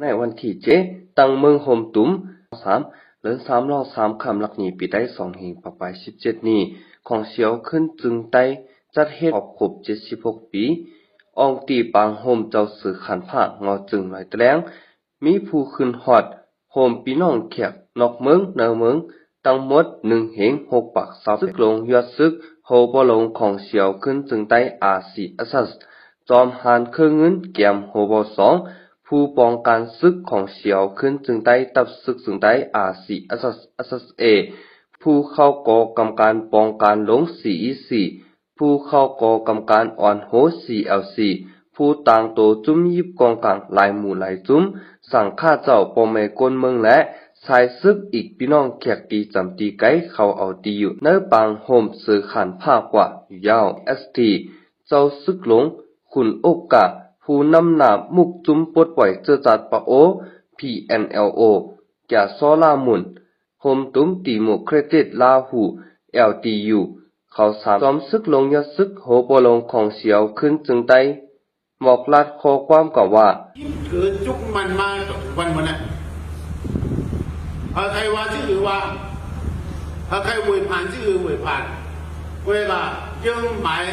ในวันที่ตั้งเมืองโฮมตุ้มเดือน3รอบ3คำหลักนี้ปีได้2เฮงปะปลาย17นี้ของเสียวขึ้นจึงไต้จัดเฮ็ดครบ76ปีอองตีปางโฮมเจ้าสือขันภาคงอจึงหลายแตลงมีผู้ขึ้นฮอดโฮมพี่น้องแขกนอกเมืองเนือเมืองทั้งหมด1เฮง6ปาก20ซึกลงยอดซึกโฮบ่ลงของเสียวขึ้นจึงไต้อาซีอัสจอมหานเครื่องเงินแกมโฮบ่2ผู้ป้องกันศึกของเสียวขึ้นจึงได้ตับศึกจึงได้อาซีอัสเอผู้เข้าก่อกำการป้องกันลง CEC ผู้เข้าก่อกำการอ่อนโห CLC ผู้ต่างโตจุ้มยิบกองกลางหลายหมู่หลายจุ้มสั่งข้าเจ้าปอมเมกลเมืองและชายซึกอีกพี่น้องแขกตีจำตีไกเขาเอาตีอยู่เนื้อปางโฮมสือขันภาคกว่าอยู่ยาว ST เจ้าซึกหลงขุนโอกาผู้นำหนามุกจุ้มปดปล่อยเจอจัดปะโอ PNLO แก่ซอลามุนโฮมตุ้มตีโมเครติดลาหู LTU เขาสามจอมซึกลงยศซึกโหปลงของเสียวขึ้นจึงไต้หมอกลัดคอความกล่าวว่าคือจุกมันมาวันนั้นใครว่าชื่อว่าใครเวยผ่านชื่อเวยผ่านเวลาเรื่องหมาย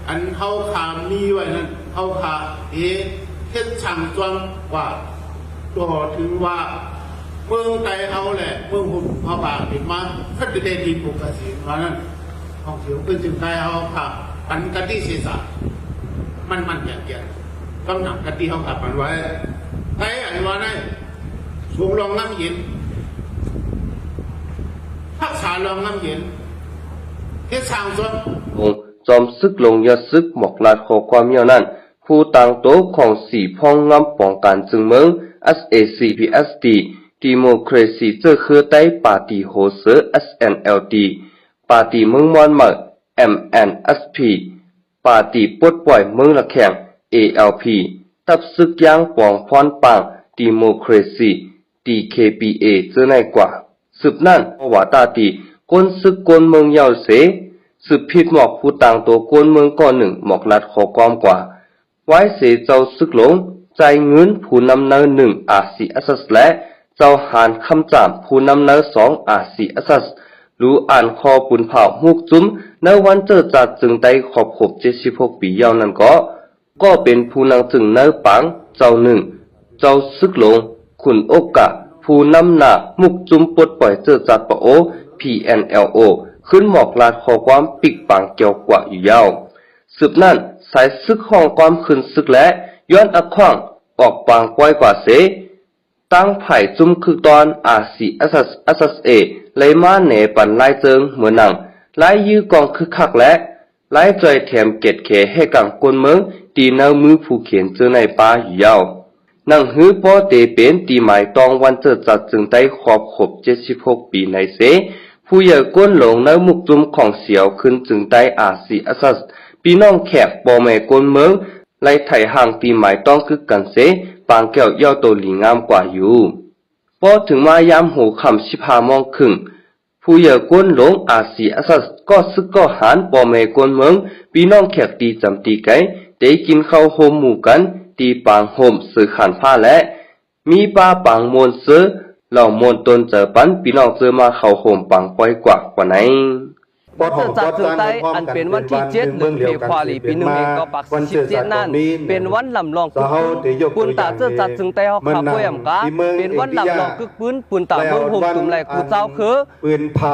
อันเขาขามีไว้นั้นเขาขาเทศช่างจวงว่าตัวถึงว่าเมืองไทยเอาแหละเมืองหุ่นเขาบาติดมาคัดเดดินปกติเพราะนั้นของเสียวขึ้นจึงไทยเอาขาปันกันที่เสียสละมันแก่ต้องหนักกันที่เขาขับมันไว้ไทยอันว่าไงสูงลงน้ำเย็นทักษาลงน้ำเย็นเทศช่างจวงจอมซึกลงยอดซึกหมอกลาดขอความยาวนั้นผู้ต่างโตของสี่พ้องงำป้องกันจึงเมือง SACPSD ดิโมคราซีเจอคือไต้ปาร์ตี้โฮเซอร์ SNLD ปาร์ตี้เมืองมอนมัก MNSP ปาร์ตี้ปลดปล่อยเมืองละแข่ง ALP ตับซึกยางปองพรปางดิโมคราซี DKPA เจอในกว่าสืบนั่นว่าตาตีก้นซึกก้นเมืองยาวเสสืบผิดหมอกผู้ต่างตัวกวนเมืองก่อนหนึ่งหมอกลัดขอความกว่าไว้เสเจ้าซึกหลงใจเงินผู้นำเนิน1อาซีอัสและเจ้าหานคำจามผู้นำเนิน2อาซีอัสรู้อ่านคอปุ่นเผามุกจุ้มในวันเจอจัดจึงได้ขอบขบ76ปียาวนั้นก็เป็นผู้นางจึงเนื้อปังเจ้าหนึ่งเจ้าซึกหลงขุนโอกะผู้นำหน้ามุกจุ้มปลดปล่อยเจอจัดปะโอ PNLOขึ้นหมอกลาดขอความปิกปังเกี่ยวกว่าอยู่ยาวสืบนั่นสายซึกห้องความขึ้นซึกและย้อนอักขวางออกปางปล่อยกว่าเสตั้งไผ่จุ่มคือตอนอาซีอัสเอเลยมาเหนปันไล่เจิงเหมือนหนังไล่ยื้อกองคือคักและไล่จอยแถมเกตเขให้กังกลเมืองตีเนื้อมือผู้เขียนเจอในป่าอยู่ยาวนั่งฮื้อพ่อเตเป็นตีหมายตองวันเจอจัดจึงได้ขอบขบ76ปีในเสผู้ใหญ่ก้นหลงในมุกจุมของเสียวขึ้นจึงได้อาซีอัสพี่น้องแขกปอแม่ก้นเมืองไล่ไถห่างตีหมายต้องคือกันเสปางแก้วเย้าโตหลีงามกว่าอยู่พอถึงมายามหูคำ15 โมงครึ่งผู้ใหญ่ก้นหลงอาซีอัสก็ซึกก็หานปอแม่ก้นเมืองพี่น้องแขกตีจำตีไก่ได้กินข้าวโฮมหมู่กันตีปางโฮมสือขันผ้าและมีป้าปางมวนเสือเหล่ามนตนเจอปันพี่น้องเจอมาเข้าโฮมปังปล่อยกว่าไหนเจอจัดจึงไต้อันเป็นวันที่7 เดือนเมษายนปี1987นั้นเป็นวันลำลองกึกปืนตาเจอจัดจึงไต้ฮอกขับป่วยอำกาเป็นวันลำลองกึกปืนตาเมืองโฮมตุ่มไหลกูเจ้าคือ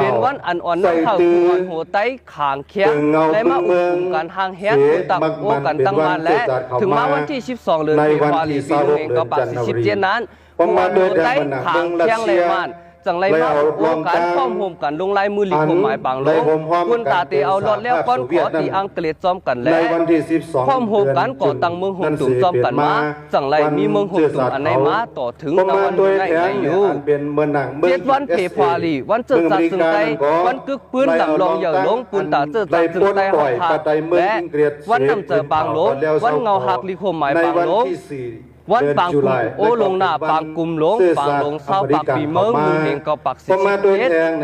เป็นวันอันอ่อนน้ำเท่าคืออ่อนโหไต้ขางเคียงและมาอุ้มกันทางแฮกปืนตาโอกันตั้งวันและถึงมาวันที่12 เดือนเมษายนปี1987นั้นผู้อ่อนโหไต้ขางเคียงเลยมันจังไรมาโอการพร้อมโฮมกันลงลายมือลิขมหมายบางโลคุณตาเตเอารถแล้วก้อนขอตีอังเกฤษจอมกันแล้วพร้อมโฮมกันก่อตั้งเมืองโฮมตุ่มจอมกันมาจังไรมีเมืองโฮมตุ่มอันไหนมาต่อถึงตะวันไหนอยู่7 วันเพพาลีวันเจอจัดจึงไตวันกึกปืนลำลองเหย่าลงปุนตาเจอจัดจึงไตหอกขาและวันนำเจอบางโลวันเงาหักลิขมหมายบางโลวันปางกุมโอลงหน้าปางกุมหลงปางหลงเศร้าปากปีเมืองมือเฮงก็ปัก11